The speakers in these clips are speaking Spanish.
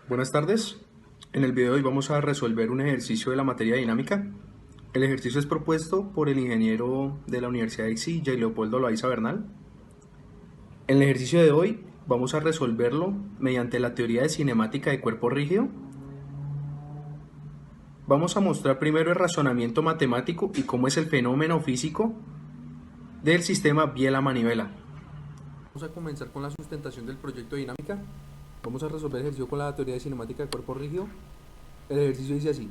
Buenas tardes. En el video de hoy vamos a resolver un ejercicio de la materia dinámica. El ejercicio es propuesto por el ingeniero de la Universidad de ICSI, J. Leopoldo Loaiza Bernal. En el ejercicio de hoy vamos a resolverlo mediante la teoría de cinemática de cuerpo rígido. Vamos a mostrar primero el razonamiento matemático y cómo es el fenómeno físico del sistema biela-manivela. Vamos a comenzar con la sustentación del proyecto de dinámica. Vamos a resolver el ejercicio con la teoría de cinemática de cuerpo rígido. El ejercicio dice así.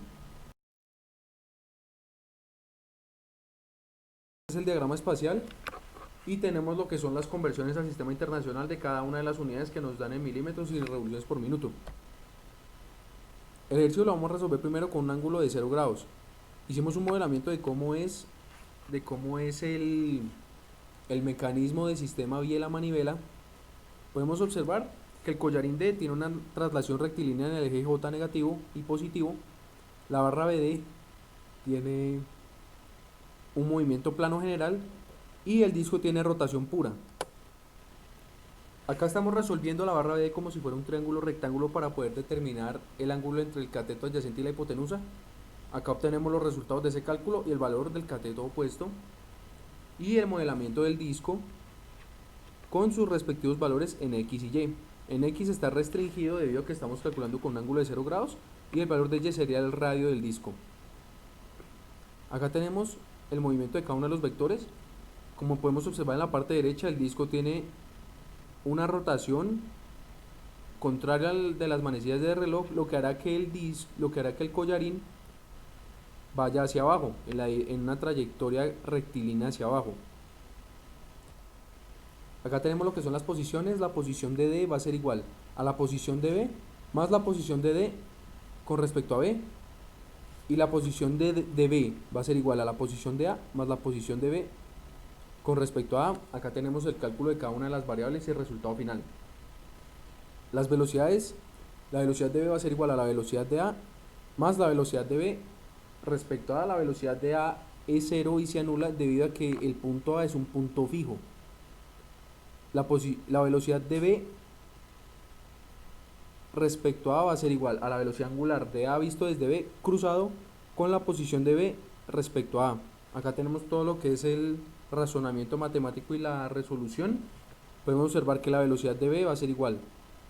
Es el diagrama espacial y tenemos lo que son las conversiones al sistema internacional de cada una de las unidades que nos dan en milímetros y revoluciones por minuto. El ejercicio lo vamos a resolver primero con un ángulo de 0 grados. Hicimos un modelamiento de cómo es el mecanismo del sistema biela-manivela. Podemos observar que el collarín D tiene una traslación rectilínea en el eje J negativo y positivo. La barra BD tiene un movimiento plano general y el disco tiene rotación pura. Acá estamos resolviendo la barra BD como si fuera un triángulo rectángulo para poder determinar el ángulo entre el cateto adyacente y la hipotenusa. Acá obtenemos los resultados de ese cálculo y el valor del cateto opuesto y el modelamiento del disco con sus respectivos valores en X y Y. En X está restringido debido a que estamos calculando con un ángulo de 0 grados y el valor de Y sería el radio del disco. Acá tenemos el movimiento de cada uno de los vectores. Como podemos observar en la parte derecha, el disco tiene una rotación contraria al de las manecillas de reloj, lo que hará que el collarín vaya hacia abajo, en una trayectoria rectilínea hacia abajo. Acá tenemos lo que son las posiciones. La posición de D va a ser igual a la posición de B más la posición de D con respecto a B, y la posición de B va a ser igual a la posición de A más la posición de B con respecto a A. Acá tenemos el cálculo de cada una de las variables y el resultado final. Las velocidades, la velocidad de B va a ser igual a la velocidad de A más la velocidad de B respecto a A. La velocidad de A es 0 y se anula debido a que el punto A es un punto fijo. La velocidad de B respecto a A va a ser igual a la velocidad angular de A visto desde B cruzado con la posición de B respecto a A. Acá tenemos todo lo que es el razonamiento matemático y la resolución. Podemos observar que la velocidad de B va a ser igual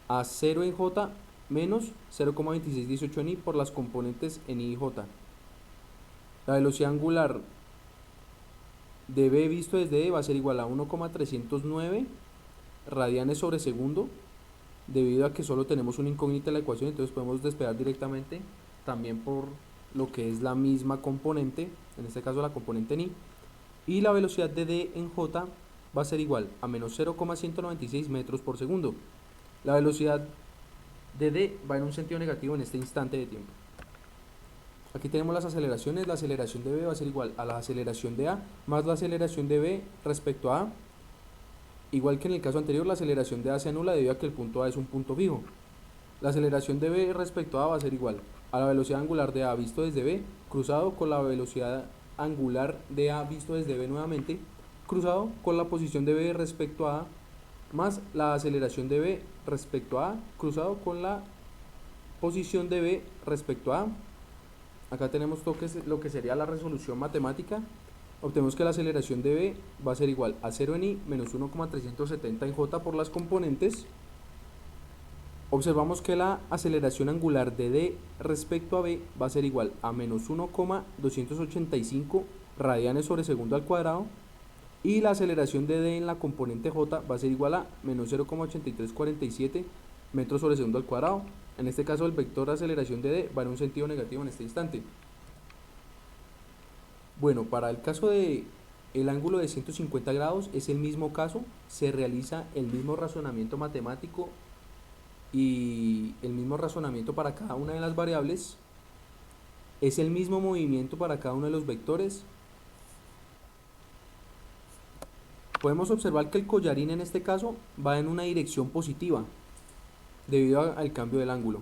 a 0 en J menos 0,2618 en I por las componentes en I y J. La velocidad angular de B visto desde E va a ser igual a 1,309 radianes sobre segundo, debido a que solo tenemos una incógnita en la ecuación, entonces podemos despegar directamente también por lo que es la misma componente, en este caso la componente en I, y la velocidad de D en J va a ser igual a menos 0,196 metros por segundo. La velocidad de D va en un sentido negativo en este instante de tiempo. Aquí tenemos las aceleraciones. La aceleración de B va a ser igual a la aceleración de A más la aceleración de B respecto a A. Igual que en el caso anterior, la aceleración de A se anula debido a que el punto A es un punto fijo. La aceleración de B respecto a A va a ser igual a la velocidad angular de A visto desde B cruzado con la velocidad angular de A visto desde B nuevamente cruzado con la posición de B respecto a A más la aceleración de B respecto a A cruzado con la posición de B respecto a A. Acá tenemos lo que sería la resolución matemática. Obtenemos que la aceleración de B va a ser igual a 0 en I menos 1,370 en J por las componentes. Observamos que la aceleración angular de D respecto a B va a ser igual a menos 1,285 radianes sobre segundo al cuadrado, y la aceleración de D en la componente J va a ser igual a menos 0,8347 metros sobre segundo al cuadrado. En este caso el vector de aceleración de D va en un sentido negativo en este instante. Bueno, para el caso de el ángulo de 150 grados es el mismo caso, se realiza el mismo razonamiento matemático y el mismo razonamiento para cada una de las variables, es el mismo movimiento para cada uno de los vectores. Podemos observar que el collarín en este caso va en una dirección positiva debido al cambio del ángulo.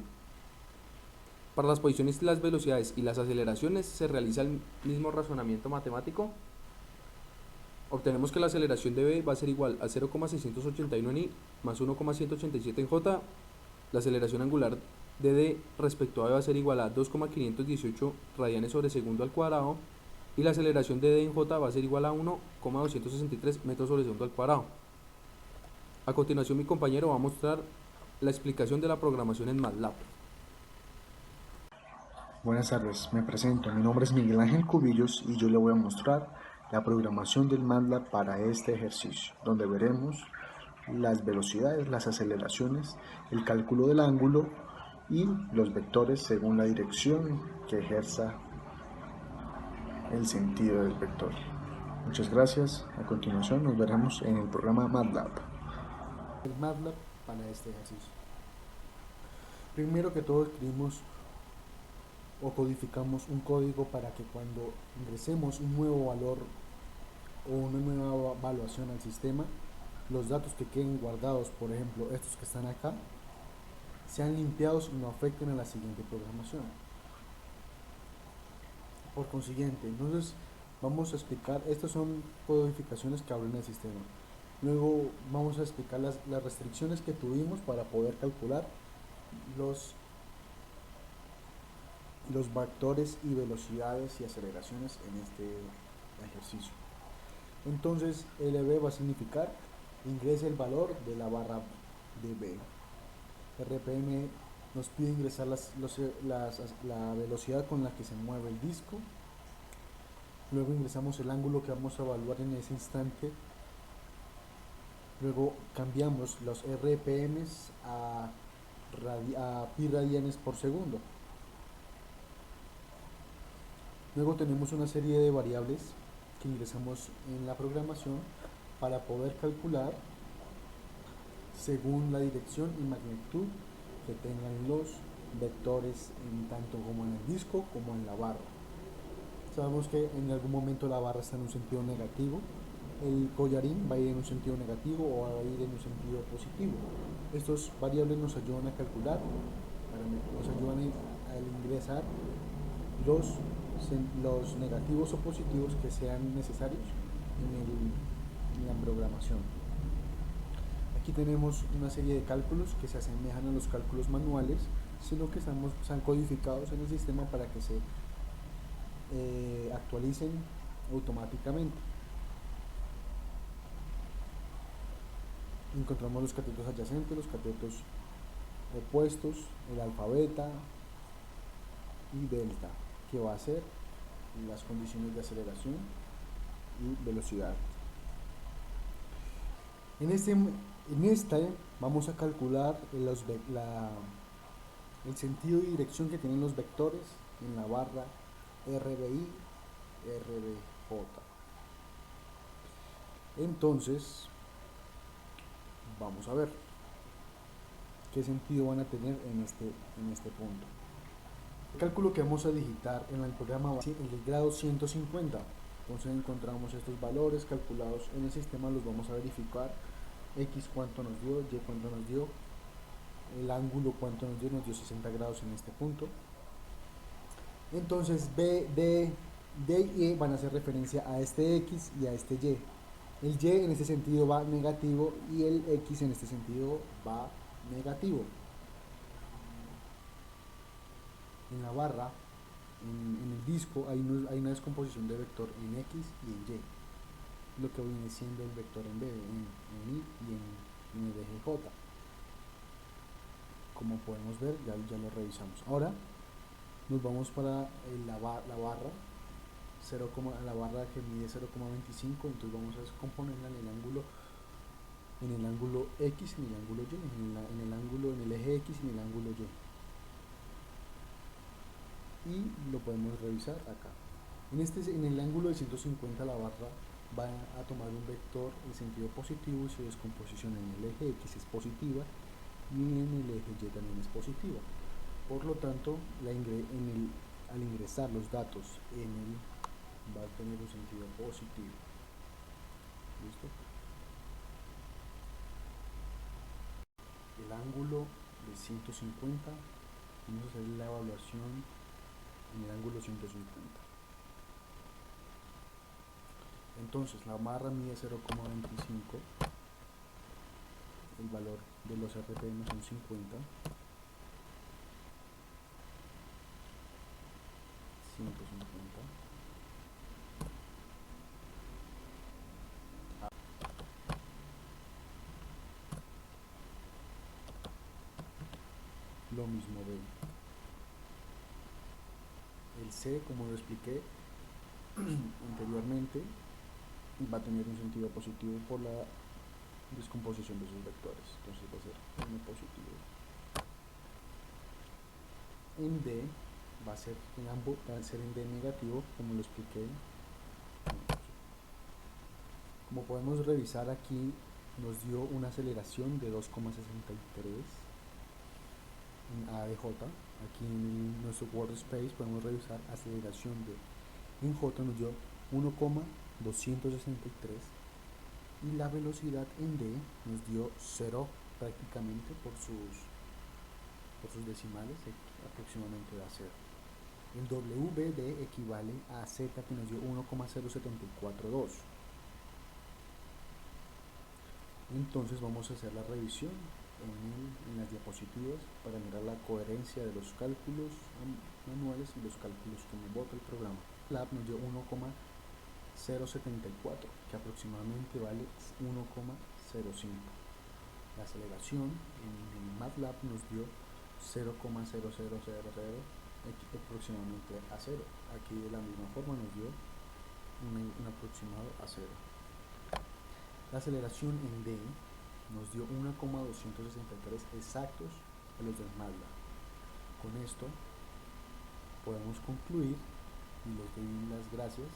Para las posiciones, las velocidades y las aceleraciones se realiza el mismo razonamiento matemático. Obtenemos que la aceleración de B va a ser igual a 0,681 en I más 1,187 en J. La aceleración angular de D respecto a B va a ser igual a 2,518 radianes sobre segundo al cuadrado, y la aceleración de D en J va a ser igual a 1,263 metros sobre segundo al cuadrado. A continuación mi compañero va a mostrar la explicación de la programación en MATLAB. Buenas tardes, me presento. Mi nombre es Miguel Ángel Cubillos y yo le voy a mostrar la programación del MATLAB para este ejercicio, donde veremos las velocidades, las aceleraciones, el cálculo del ángulo y los vectores según la dirección que ejerza el sentido del vector. Muchas gracias. A continuación nos veremos en el programa MATLAB. El MATLAB para este ejercicio. Primero que todo escribimos o codificamos un código para que cuando ingresemos un nuevo valor o una nueva evaluación al sistema, los datos que queden guardados, por ejemplo estos que están acá, sean limpiados y no afecten a la siguiente programación. Por consiguiente, entonces vamos a explicar, estas son codificaciones que abren el sistema. Luego vamos a explicar las restricciones que tuvimos para poder calcular los vectores y velocidades y aceleraciones en este ejercicio. Entonces LB va a significar ingrese el valor de la barra de B. RPM nos pide ingresar la velocidad con la que se mueve el disco. Luego ingresamos el ángulo que vamos a evaluar en ese instante. Luego cambiamos los RPMs a pi radianes por segundo. Luego tenemos una serie de variables que ingresamos en la programación para poder calcular según la dirección y magnitud que tengan los vectores tanto como en el disco como en la barra. Sabemos que en algún momento la barra está en un sentido negativo, el collarín va a ir en un sentido negativo o va a ir en un sentido positivo. Estos variables nos ayudan a calcular, nos ayudan a ingresar los negativos o positivos que sean necesarios en la programación. Aquí tenemos una serie de cálculos que se asemejan a los cálculos manuales, sino que están codificados en el sistema para que se actualicen automáticamente. Encontramos los catetos adyacentes, los catetos opuestos, el alfa, beta y delta, que va a ser las condiciones de aceleración y velocidad. En esta vamos a calcular el sentido y dirección que tienen los vectores en la barra RBI, RBJ. Entonces, vamos a ver qué sentido van a tener en este punto. El cálculo que vamos a digitar en el programa va a ser el grado 150. Entonces encontramos estos valores calculados en el sistema, los vamos a verificar. X cuánto nos dio, Y cuánto nos dio, el ángulo cuánto nos dio 60 grados en este punto. Entonces B, D y E van a hacer referencia a este X y a este Y. El Y en este sentido va negativo y el X en este sentido va negativo. En la barra, en el disco, hay una descomposición de vector en X y en Y, lo que viene siendo el vector en B, en I y en el eje J. Como podemos ver, ya lo revisamos. Ahora nos vamos para la barra la barra que mide 0,25, entonces vamos a descomponerla en el ángulo X y en el ángulo Y, en el eje X y en el ángulo Y. Y lo podemos revisar acá. En el ángulo de 150 la barra va a tomar un vector en sentido positivo y su descomposición en el eje X es positiva y en el eje Y también es positiva. Por lo tanto, al ingresar los datos va a tener un sentido positivo. ¿Listo? El ángulo de 150, vamos a hacer la evaluación en el ángulo 150. Entonces la barra mide 0,25, el valor de los RPM son 50. lo mismo B. El C, como lo expliqué anteriormente, va a tener un sentido positivo por la descomposición de sus vectores, entonces va a ser n positivo. En D va a ser en ambos, va a ser en D negativo, como lo expliqué. Como podemos revisar aquí, nos dio una aceleración de 2,63 en A de J. Aquí en nuestro workspace podemos revisar aceleración de en J nos dio 1,263 y la velocidad en D nos dio 0 prácticamente por sus decimales, aproximadamente da 0. El WD equivale a Z, que nos dio 1,0742. Entonces vamos a hacer la revisión en las diapositivas para mirar la coherencia de los cálculos manuales y los cálculos que me bota el programa. Lab nos dio 1,074, que aproximadamente vale 1,05. La aceleración en MATLAB nos dio 0,0000, aproximadamente a 0. Aquí de la misma forma nos dio un aproximado a 0. La aceleración en D nos dio 1,263 exactos a los del MATLAB. Con esto podemos concluir y les doy las gracias